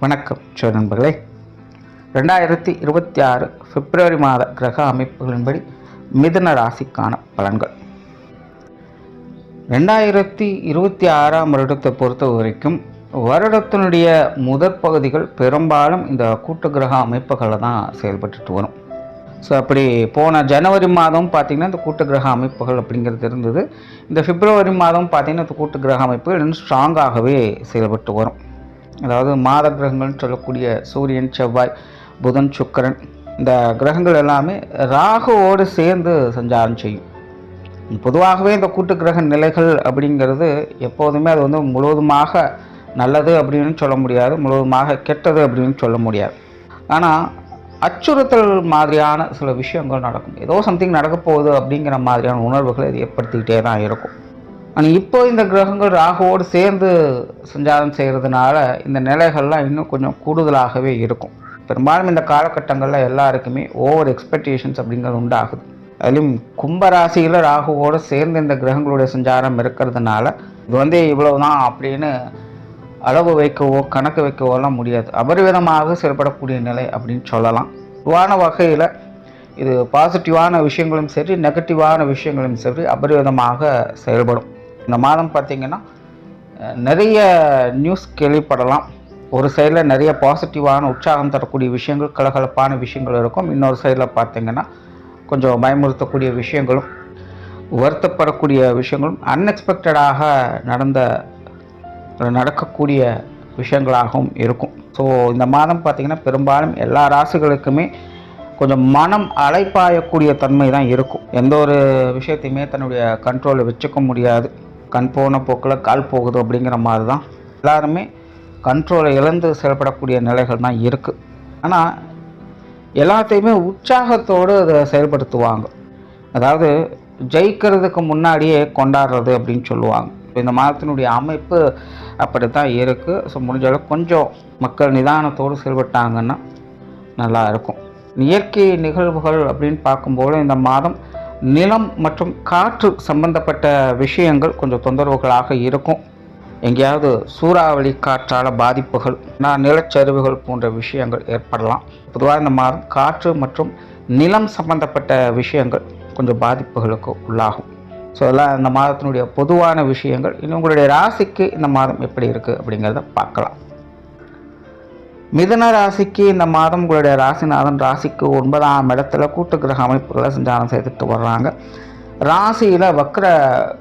வணக்கம் நண்பர்களே. 2026 பிப்ரவரி மாத கிரக அமைப்புகளின்படி மிதுன ராசிக்கான பலன்கள். 2026ஆம் வருடத்தை பொறுத்த வரைக்கும் வருடத்தினுடைய முதற் பகுதிகள் பெரும்பாலும் இந்த கூட்டு கிரக அமைப்புகளில் தான் செயல்பட்டுட்டு வரும். ஸோ அப்படி போன ஜனவரி மாதம் பார்த்திங்கன்னா இந்த கூட்டு கிரக அமைப்புகள் அப்படிங்கிறது இருந்தது. இந்த பிப்ரவரி மாதம் பார்த்திங்கன்னா இந்த கூட்டு கிரக அமைப்புகள் இன்னும் ஸ்ட்ராங்காகவே செயல்பட்டு வரும். அதாவது மாத கிரகங்கள்னு சொல்லக்கூடிய சூரியன், செவ்வாய், புதன், சுக்கிரன், இந்த கிரகங்கள் எல்லாமே ராகுவோடு சேர்ந்து சஞ்சாரம் செய்யும். பொதுவாகவே இந்த கூட்டு கிரக நிலைகள் அப்படிங்கிறது எப்போதுமே அது வந்து முழுவதுமாக நல்லது அப்படின்னு சொல்ல முடியாது, முழுவதுமாக கெட்டது அப்படின்னு சொல்ல முடியாது. ஆனால் அச்சுறுத்தல் மாதிரியான சில விஷயங்கள் நடக்கும். ஏதோ சம்திங் நடக்க போகுது அப்படிங்கிற மாதிரியான உணர்வுகளை இது ஏற்படுத்திக்கிட்டே தான் இருக்கும். ஆனால் இப்போ இந்த கிரகங்கள் ராகுவோடு சேர்ந்து சஞ்சாரம் செய்கிறதுனால இந்த நிலைகள்லாம் இன்னும் கொஞ்சம் கூடுதலாகவே இருக்கும். பெரும்பாலும் இந்த காலகட்டங்களில் எல்லாருக்குமே ஓவர் எக்ஸ்பெக்டேஷன்ஸ் அப்படிங்கிறது உண்டாகுது. அதுலேயும் கும்பராசியில் ராகுவோடு சேர்ந்து இந்த கிரகங்களுடைய சஞ்சாரம் இருக்கிறதுனால இது வந்து இவ்வளவு தான் அப்படின்னு அளவு வைக்கவோ கணக்கு வைக்கவோலாம் முடியாது. அபரிவிதமாக செயல்படக்கூடிய நிலை அப்படின்னு சொல்லலாம். பொதுவான வகையில் இது பாசிட்டிவான விஷயங்களும் சரி, நெகட்டிவான விஷயங்களும் சரி அபரிவிதமாக செயல்படும். இந்த மாதம் பார்த்திங்கன்னா நிறைய நியூஸ் கேள்விப்படலாம். ஒரு சைடில் நிறைய பாசிட்டிவான உற்சாகம் தரக்கூடிய விஷயங்கள், கலகலப்பான விஷயங்கள் இருக்கும். இன்னொரு சைடில் பார்த்திங்கன்னா கொஞ்சம் பயமுறுத்தக்கூடிய விஷயங்களும், வருத்தப்படக்கூடிய விஷயங்களும், அன்எக்ஸ்பெக்டடாக நடக்கக்கூடிய விஷயங்களாகவும் இருக்கும். ஸோ இந்த மாதம் பார்த்திங்கன்னா பெரும்பாலும் எல்லா ராசிகளுக்குமே கொஞ்சம் மனம் அலைப்பாயக்கூடிய தன்மை தான் இருக்கும். எந்த ஒரு விஷயத்தையுமே தன்னுடைய கண்ட்ரோலில் வச்சுக்க முடியாது. கண் போன போக்கில் கால் போகுது அப்படிங்கிற மாதிரி தான் எல்லாருமே கண்ட்ரோலை இழந்து செயல்படக்கூடிய நிலைகள் தான் இருக்குது. ஆனால் எல்லாத்தையுமே உற்சாகத்தோடு அதை செயல்படுத்துவாங்க. அதாவது ஜெயிக்கிறதுக்கு முன்னாடியே கொண்டாடுறது அப்படின்னு சொல்லுவாங்க. இந்த மாதத்தினுடைய அமைப்பு அப்படி தான் இருக்குது. ஸோ முடிஞ்ச அளவுக்கு கொஞ்சம் மக்கள் நிதானத்தோடு செயல்பட்டாங்கன்னா நல்லா இருக்கும். இயற்கை நிகழ்வுகள் அப்படின்னு பார்க்கும்போது இந்த மாதம் நிலம் மற்றும் காற்று சம்பந்தப்பட்ட விஷயங்கள் கொஞ்சம் தொந்தரவுகளாக இருக்கும். எங்கேயாவது சூறாவளி காற்றால் பாதிப்புகள், நிலச்சரிவுகள் போன்ற விஷயங்கள் ஏற்படலாம். பொதுவாக இந்த மாதம் காற்று மற்றும் நிலம் சம்பந்தப்பட்ட விஷயங்கள் கொஞ்சம் பாதிப்புகளுக்கு உள்ளாகும். ஸோ அதெல்லாம் இந்த மாதத்தினுடைய பொதுவான விஷயங்கள். இன்னும் உங்களுடைய ராசிக்கு இந்த மாதம் எப்படி இருக்குது அப்படிங்கிறத பார்க்கலாம். மிதுன ராசிக்கு இந்த மாதம் உங்களுடைய ராசிநாதன் ராசிக்கு 9ஆம் இடத்துல கூட்டு கிரக அமைப்புகளை சஞ்சாரம் செய்துட்டு வர்றாங்க. ராசியில் வக்ர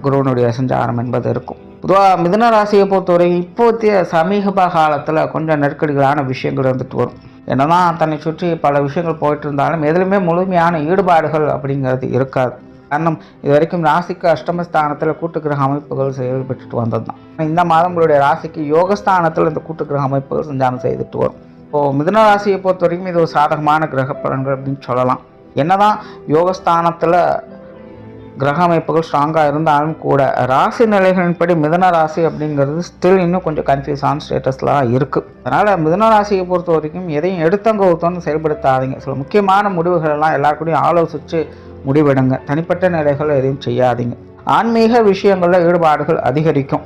குருவனுடைய சஞ்சாரம் என்பது இருக்கும். பொதுவாக மிதுன ராசியை பொறுத்தவரை இப்போதைய சமீப காலத்தில் கொஞ்சம் நெருக்கடிகளான விஷயங்கள் இருந்துட்டு வரும். என்னதான் தன்னை சுற்றி பல விஷயங்கள் போயிட்டு இருந்தாலும் எதுலையுமே முழுமையான ஈடுபாடுகள் அப்படிங்கிறது இருக்காது. காரணம், இது வரைக்கும் ராசிக்கு அஷ்டமஸ்தானத்தில் கூட்டு கிரக அமைப்புகள் செயல்பட்டு வந்தது தான். இந்த மாதம் உங்களுடைய ராசிக்கு யோகஸ்தானத்தில் இந்த கூட்டு கிரக அமைப்புகள் சஞ்சாரம் செய்துட்டு வரும். இப்போது மிதுன ராசியை பொறுத்த வரைக்கும் இது ஒரு சாதகமான கிரக பலன்கள் அப்படின்னு சொல்லலாம். என்னதான் யோகஸ்தானத்தில் கிரக அமைப்புகள் ஸ்ட்ராங்காக இருந்தாலும் கூட ராசி நிலைகளின்படி மிதுன ராசி அப்படிங்கிறது ஸ்டில் இன்னும் கொஞ்சம் கன்ஃபியூஸான ஸ்டேட்டஸ்லாம் இருக்குது. அதனால் மிதுன ராசியை பொறுத்த வரைக்கும் எதையும் எடுத்தங்கவுத்தோன்னு செயல்படுத்தாதீங்க. சில முக்கியமான முடிவுகள் எல்லாம் எல்லாருக்கூடையும் ஆலோசித்து முடிவெடுங்க. தனிப்பட்ட நிலைகள் எதையும் செய்யாதீங்க. ஆன்மீக விஷயங்களில் ஈடுபாடுகள் அதிகரிக்கும்.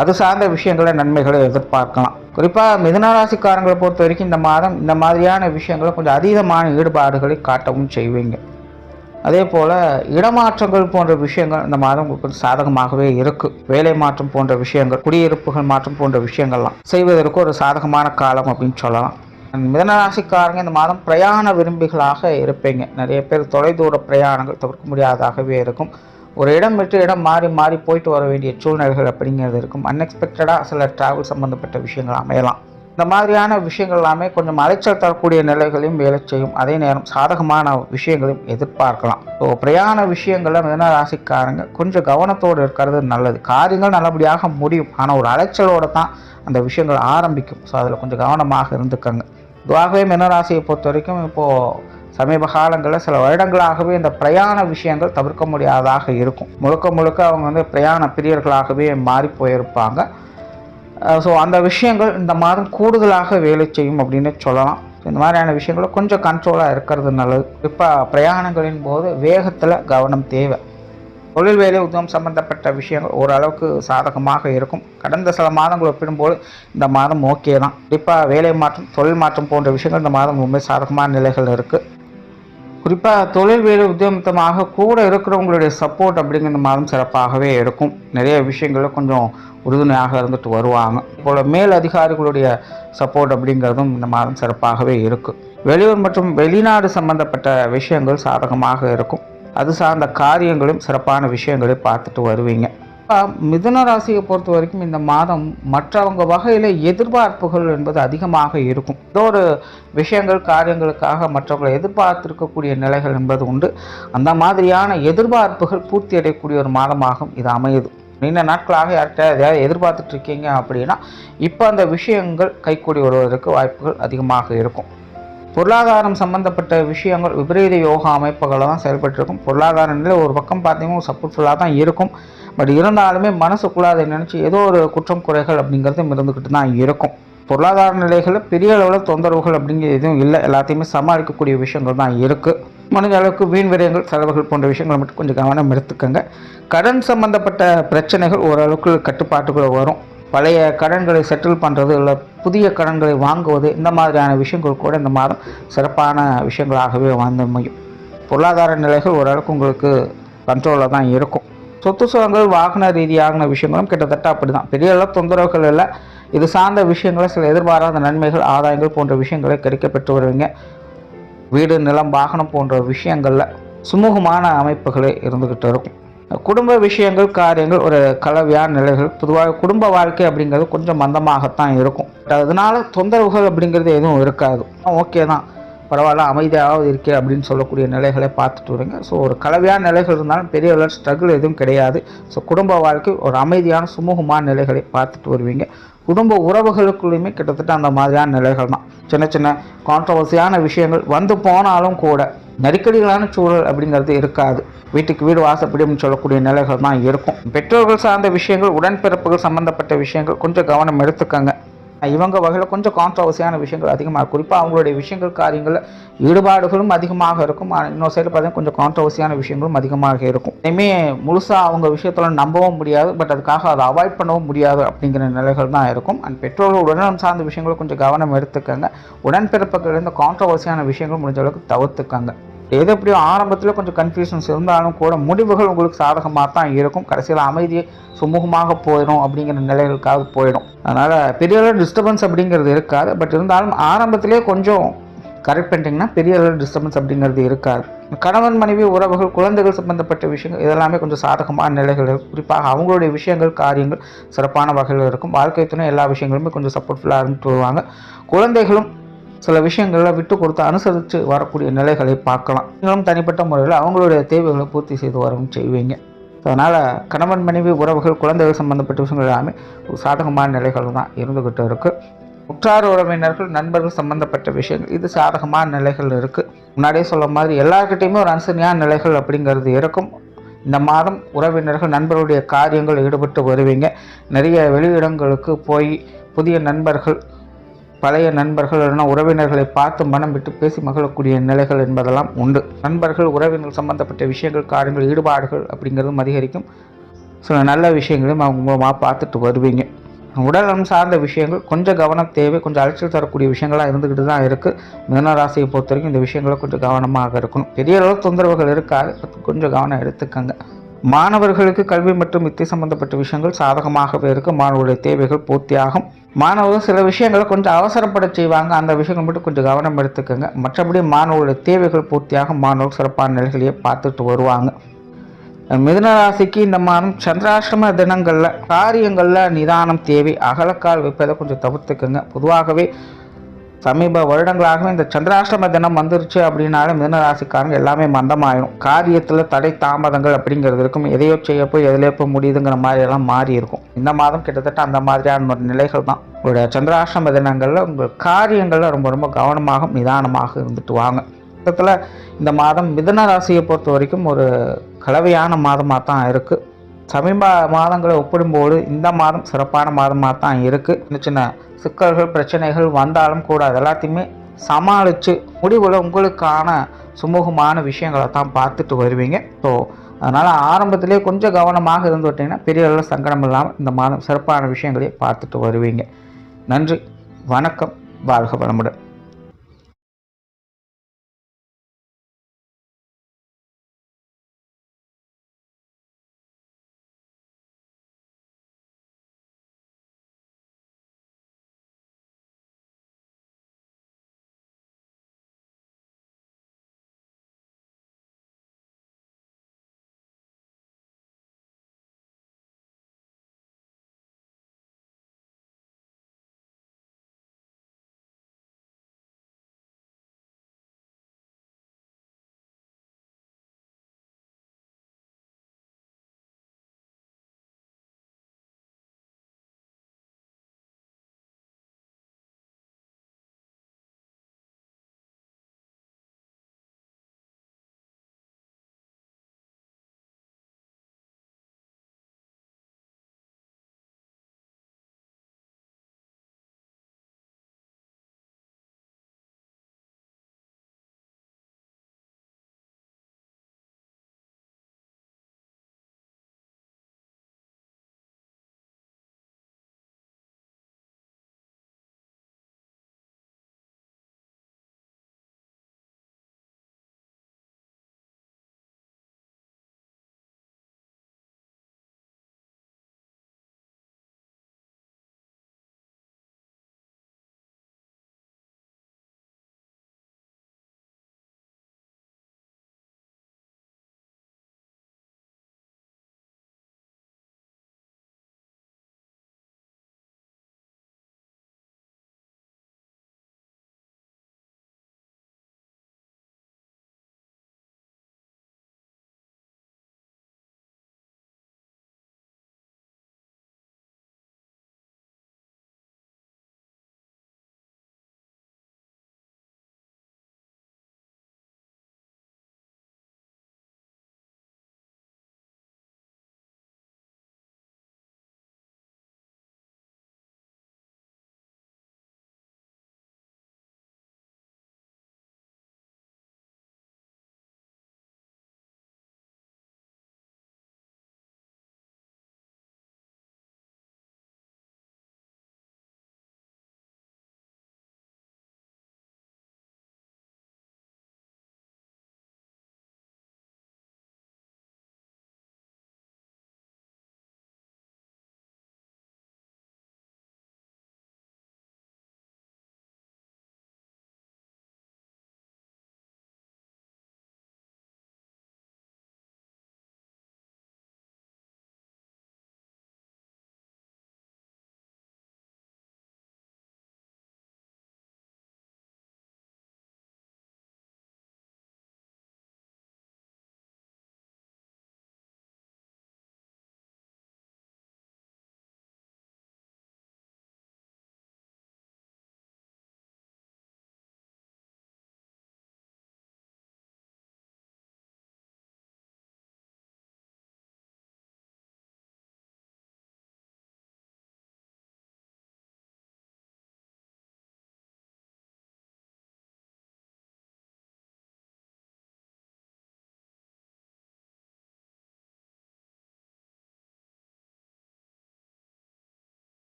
அது சார்ந்த விஷயங்களை நன்மைகளை எதிர்பார்க்கலாம். குறிப்பாக மிதுன ராசிக்காரங்களை பொறுத்த வரைக்கும் இந்த மாதம் இந்த மாதிரியான விஷயங்களை கொஞ்சம் அதீதமான ஈடுபாடுகளை காட்டவும் செய்வீங்க. அதே போல் இடமாற்றங்கள் போன்ற விஷயங்கள் இந்த மாதம் உங்களுக்கு சாதகமாகவே இருக்குது. வேலை மாற்றம் போன்ற விஷயங்கள், குடியிருப்புகள் மாற்றம் போன்ற விஷயங்கள்லாம் செய்வதற்கு ஒரு சாதகமான காலம் அப்படின்னு சொல்லலாம். மிதனராசிக்காரங்க இந்த மாதம் பிரயாண விரும்பிகளாக இருப்பீங்க. நிறைய பேர் தொலைதூர பிரயாணங்கள் தவிர்க்க முடியாதாகவே இருக்கும். ஒரு இடம் விட்டு இடம் மாறி மாறி போயிட்டு வர வேண்டிய சூழ்நிலைகள் அப்படிங்கிறது இருக்கும். அன்எக்ஸ்பெக்டடாக சில டிராவல் சம்மந்தப்பட்ட விஷயங்கள் அமையலாம். இந்த மாதிரியான விஷயங்கள் எல்லாமே கொஞ்சம் அலைச்சல் தரக்கூடிய நிலைகளையும் வேலை செய்யும். அதே நேரம் சாதகமான விஷயங்களையும் எதிர்பார்க்கலாம். ஸோ பிரயாண விஷயங்களில் மிதுன ராசிக்காரங்க கொஞ்சம் கவனத்தோடு இருக்கிறது நல்லது. காரியங்கள் நல்லபடியாக முடியும், ஆனால் ஒரு அலைச்சலோடு தான் அந்த விஷயங்கள் ஆரம்பிக்கும். ஸோ அதில் கொஞ்சம் கவனமாக இருந்துக்கங்க. இதுவாகவே மிதுனராசியை பொறுத்த வரைக்கும் இப்போது சமீப காலங்களில் சில வருடங்களாகவே இந்த பிரயாண விஷயங்கள் தவிர்க்க முடியாததாக இருக்கும். முழுக்க முழுக்க அவங்க வந்து பிரயாண பிரியர்களாகவே மாறி போயிருப்பாங்க. ஸோ அந்த விஷயங்கள் இந்த மாதம் கூடுதலாக வேலை செய்யும் அப்படின்னு சொல்லலாம். இந்த மாதிரியான விஷயங்களை கொஞ்சம் கண்ட்ரோலாக இருக்கிறது நல்லது. இப்போ பிரயாணங்களின் போது வேகத்தில் கவனம் தேவை. தொழில் வேலை உத்தியோகம் சம்பந்தப்பட்ட விஷயங்கள் ஓரளவுக்கு சாதகமாக இருக்கும். கடந்த சில மாதங்கள் ஒப்பிடும்போது இந்த மாதம் ஓகே தான். குறிப்பாக வேலை மாற்றம், தொழில் மாற்றம் போன்ற விஷயங்கள் இந்த மாதம் ரொம்ப சாதகமான நிலைகள் இருக்குது. குறிப்பாக தொழில் வேலை உத்தியோகமாக கூட இருக்கிறவங்களுடைய சப்போர்ட் அப்படிங்கிற இந்த மாதம் சிறப்பாகவே இருக்கும். நிறைய விஷயங்களில் கொஞ்சம் உறுதுணையாக இருந்துட்டு வருவாங்க. போல் மேல் அதிகாரிகளுடைய சப்போர்ட் அப்படிங்கிறதும் இந்த மாதம் சிறப்பாகவே இருக்குது. வெளியூர் மற்றும் வெளிநாடு சம்பந்தப்பட்ட விஷயங்கள் சாதகமாக இருக்கும். அது சார்ந்த காரியங்களும் சிறப்பான விஷயங்களை பார்த்துட்டு வருவீங்க. மிதுன ராசியை பொறுத்த வரைக்கும் இந்த மாதம் மற்றவங்க வகையில் எதிர்பார்ப்புகள் என்பது அதிகமாக இருக்கும். ஏதோ ஒரு விஷயங்கள் காரியங்களுக்காக மற்றவங்களை எதிர்பார்த்திருக்கக்கூடிய நிலைகள் என்பது உண்டு. அந்த மாதிரியான எதிர்பார்ப்புகள் பூர்த்தி அடையக்கூடிய ஒரு மாதமாகும் இது அமையுது. நீண்ட நாட்களாக யார்கிட்ட எதையாவது எதிர்பார்த்துட்டு இருக்கீங்க அப்படின்னா இப்போ அந்த விஷயங்கள் கைக்கூடி வருவதற்கு வாய்ப்புகள் அதிகமாக இருக்கும். பொருளாதாரம் சம்பந்தப்பட்ட விஷயங்கள் விபரீத யோகா அமைப்புகளை தான் செயல்பட்டுருக்கும். பொருளாதார நிலை ஒரு பக்கம் பார்த்தீங்கன்னா சப்போர்ட்ஃபுல்லாக தான் இருக்கும். பட் இருந்தாலுமே மனசுக்குள்ள அதை நினச்சி ஏதோ ஒரு குற்றம் குறைகள் அப்படிங்கிறதும் இருந்துக்கிட்டு தான் இருக்கும். பொருளாதார நிலைகளில் பெரிய அளவில் தொந்தரவுகள் அப்படிங்கிறது எதுவும் இல்லை. எல்லாத்தையுமே சமாளிக்கக்கூடிய விஷயங்கள் தான் இருக்குது. முடிஞ்ச அளவுக்கு வீண் விரயங்கள், செலவுகள் போன்ற விஷயங்களை மட்டும் கொஞ்சம் கவனம் எடுத்துக்கோங்க. கடன் சம்பந்தப்பட்ட பிரச்சனைகள் ஓரளவுக்கு கட்டுப்பாட்டுக்குள்ளே வரும். பழைய கடன்களை செட்டில் பண்ணுறது இல்லை புதிய கடன்களை வாங்குவது இந்த மாதிரியான விஷயங்கள் கூட இந்த மாதம் சிறப்பான விஷயங்களாகவே வந்து முடியும். பொருளாதார நிலைகள் ஓரளவுக்கு உங்களுக்கு கண்ட்ரோலில் தான் இருக்கும். சொத்து சுகங்கள் வாகன ரீதியான விஷயங்களும் கிட்டத்தட்ட அப்படி தான். பெரிய அளவு தொந்தரவுகள் இல்லை. இது சார்ந்த விஷயங்களை சில எதிர்பாராத நன்மைகள், ஆதாயங்கள் போன்ற விஷயங்களை கிடைக்கப்பெற்று வருவீங்க. வீடு, நிலம், வாகனம் போன்ற விஷயங்களில் சுமூகமான அமைப்புகளே இருந்துக்கிட்டு இருக்கும். குடும்ப விஷயங்கள், காரியங்கள் ஒரு கலவையான நிலைகள். பொதுவாக குடும்ப வாழ்க்கை அப்படிங்கிறது கொஞ்சம் மந்தமாகத்தான் இருக்கும். அதனால தொந்தரவுகள் அப்படிங்கிறது எதுவும் இருக்காது. ஓகே தான், பரவாயில்ல, அமைதியாகவும் இருக்கே அப்படின்னு சொல்லக்கூடிய நிலைகளை பார்த்துட்டு வருங்க. ஸோ ஒரு கலவையான நிலைகள் இருந்தாலும் பெரிய அளவு ஸ்ட்ரகிள் எதுவும் கிடையாது. ஸோ குடும்ப வாழ்க்கை ஒரு அமைதியான சுமூகமான நிலைகளை பார்த்துட்டு வருவீங்க. குடும்ப உறவுகளுக்குள்ளேயுமே கிட்டத்தட்ட அந்த மாதிரியான நிலைகள் தான். சின்ன சின்ன கான்ட்ரவர்சியான விஷயங்கள் வந்து போனாலும் கூட நெருக்கடிகளான சூழல் அப்படிங்கிறது இருக்காது. வீட்டுக்கு வீடு வாசப்படி அப்படின்னு சொல்லக்கூடிய நிலைகள் தான் இருக்கும். பெற்றோர்கள் சார்ந்த விஷயங்கள், உடன்பிறப்புகள் சம்பந்தப்பட்ட விஷயங்கள் கொஞ்சம் கவனம் எடுத்துக்கங்க. இவங்க வகையில் கொஞ்சம் கான்ட்ரவர்சியான விஷயங்கள் அதிகமாக, குறிப்பாக அவங்களுடைய விஷயங்கள் காரியங்களில் ஈடுபாடுகளும் அதிகமாக இருக்கும். இன்னொரு சைடு பார்த்தீங்கன்னா கொஞ்சம் கான்ட்ரவர்சியான விஷயங்களும் அதிகமாக இருக்கும். இனிமே முழுசாக அவங்க விஷயத்தில் நம்பவும் முடியாது, பட் அதுக்காக அதை அவாய்ட் பண்ணவும் முடியாது அப்படிங்கிற நிலைகள் தான் இருக்கும். அண்ட் பெற்றோர்கள் உடல்நலம் சார்ந்த விஷயங்களும் கொஞ்சம் கவனம் எடுத்துக்கங்க. உடன்பிறப்புகள் இந்த கான்ட்ரவர்சியான விஷயங்கள் முடிஞ்ச அளவுக்கு தவிர்த்துக்கங்க. எது எப்படியோ ஆரம்பத்தில் கொஞ்சம் கன்ஃபியூஷன்ஸ் இருந்தாலும் கூட முடிவுகள் உங்களுக்கு சாதகமாக தான் இருக்கும். கடைசியில் அமைதியை சுமூகமாக போயிடும் அப்படிங்கிற நிலைகளுக்காக போயிடும். அதனால் பெரிய அளவு டிஸ்டர்பன்ஸ் அப்படிங்கிறது இருக்காது. பட் இருந்தாலும் ஆரம்பத்திலே கொஞ்சம் கரெக்ட் பண்ணிட்டீங்கன்னா பெரிய அளவு டிஸ்டர்பன்ஸ் அப்படிங்கிறது இருக்காது. கணவன் மனைவி உறவுகள், குழந்தைகள் சம்பந்தப்பட்ட விஷயங்கள் இதெல்லாமே கொஞ்சம் சாதகமான நிலைகள் இருக்கும். குறிப்பாக அவங்களுடைய விஷயங்கள் காரியங்கள் சிறப்பான வகையில் இருக்கும். வாழ்க்கை துணை எல்லா விஷயங்களுமே கொஞ்சம் சப்போர்ட்ஃபுல்லாக இருந்துட்டு வருவாங்க. குழந்தைகளும் சில விஷயங்களில் விட்டு கொடுத்து அனுசரித்து வரக்கூடிய நிலைகளை பார்க்கலாம். நீங்களும் தனிப்பட்ட முறையில் அவங்களுடைய தேவைகளை பூர்த்தி செய்து வரவும் செய்வீங்க. அதனால் கணவன் மனைவி உறவுகள், குழந்தைகள் சம்பந்தப்பட்ட விஷயங்கள் எல்லாமே சாதகமான நிலைகள் தான் இருந்துக்கிட்டு இருக்குது. உற்றார் உறவினர்கள், நண்பர்கள் சம்பந்தப்பட்ட விஷயங்கள் இது சாதகமான நிலைகள் இருக்குது. முன்னாடியே சொல்ல மாதிரி எல்லாருக்கிட்டையுமே ஒரு அனுசரணையான நிலைகள் அப்படிங்கிறது இருக்கும். இந்த மாதம் உறவினர்கள், நண்பர்களுடைய காரியங்கள் ஈடுபட்டு வருவீங்க. நிறைய வெளியிடங்களுக்கு போய் புதிய நண்பர்கள், பழைய நண்பர்கள் இல்லைன்னா உறவினர்களை பார்த்து மனம் விட்டு பேசி மகிழக்கூடிய நிலைகள் என்பதெல்லாம் உண்டு. நண்பர்கள், உறவினர்கள் சம்பந்தப்பட்ட விஷயங்கள், காரியங்கள், ஈடுபாடுகள் அப்படிங்கிறதும் அதிகரிக்கும். சில நல்ல விஷயங்களையும் அவங்க மூலமாக பார்த்துட்டு வருவீங்க. உடல்நலம் சார்ந்த விஷயங்கள் கொஞ்சம் கவனம் தேவை. கொஞ்சம் அலைச்சல் தரக்கூடிய விஷயங்களாக இருந்துக்கிட்டு தான் இருக்குது. மிதுன ராசியை பொறுத்த வரைக்கும் இந்த விஷயங்களை கொஞ்சம் கவனமாக இருக்கணும். பெரிய அளவு தொந்தரவுகள் இருக்காது, கொஞ்சம் கவனம் எடுத்துக்கங்க. மாணவர்களுக்கு கல்வி மற்றும் வித்தை சம்பந்தப்பட்ட விஷயங்கள் சாதகமாகவே இருக்குது. மாணவர்களுடைய தேவைகள் பூர்த்தியாகும். மாணவர்கள் சில விஷயங்களை கொஞ்சம் அவசரப்பட செய்வாங்க. அந்த விஷயங்கள் மட்டும் கொஞ்சம் கவனம் எடுத்துக்கோங்க. மற்றபடி மாணவர்களுடைய தேவைகள் பூர்த்தியாக மாணவர்கள் சிறப்பான நிலைகளையே பார்த்துட்டு வருவாங்க. மிதுன ராசிக்கு இந்த மாதம் சந்திராஷ்டம தினங்களில் காரியங்களில் நிதானம் தேவை. அகலக்கால் வைப்பதை கொஞ்சம் தவிர்த்துக்குங்க. பொதுவாகவே சமீப வருடங்களாகவே இந்த சந்திராஷ்டம தினம் வந்துருச்சு அப்படின்னாலே மிதுன ராசிக்காரங்க எல்லாமே மந்தமாயிடும். காரியத்தில் தடை தாமதங்கள் அப்படிங்கிறது இருக்கும். எதையோ செய்ய போய் எதிலே போய் முடியுதுங்கிற மாதிரி எல்லாம் மாறி இருக்கும். இந்த மாதம் கிட்டத்தட்ட அந்த மாதிரியான ஒரு நிலைகள் தான். உங்களுடைய சந்திராஷ்டம தினங்களில் உங்கள் காரியங்களில் ரொம்ப ரொம்ப கவனமாக நிதானமாக இருந்துட்டு வாங்க. மொத்தத்தில் இந்த மாதம் மிதுன ராசியை பொறுத்த வரைக்கும் ஒரு கலவையான மாதமாக தான் இருக்குது. சமீப மாதங்களை ஒப்பிடும்போது இந்த மாதம் சிறப்பான மாதமாக தான் இருக்குது. சின்ன சின்ன சிக்கல்கள், பிரச்சனைகள் வந்தாலும் கூட அது எல்லாத்தையுமே சமாளித்து முடிவில் உங்களுக்கான சுமூகமான விஷயங்களை தான் பார்த்துட்டு வருவீங்க. ஸோ அதனால் ஆரம்பத்திலே கொஞ்சம் கவனமாக இருந்து விட்டிங்கன்னா பெரிய அளவில் சங்கடம் இல்லாமல் இந்த மாதம் சிறப்பான விஷயங்களையும் பார்த்துட்டு வருவீங்க. நன்றி, வணக்கம், வாழ்க வளமுடன்.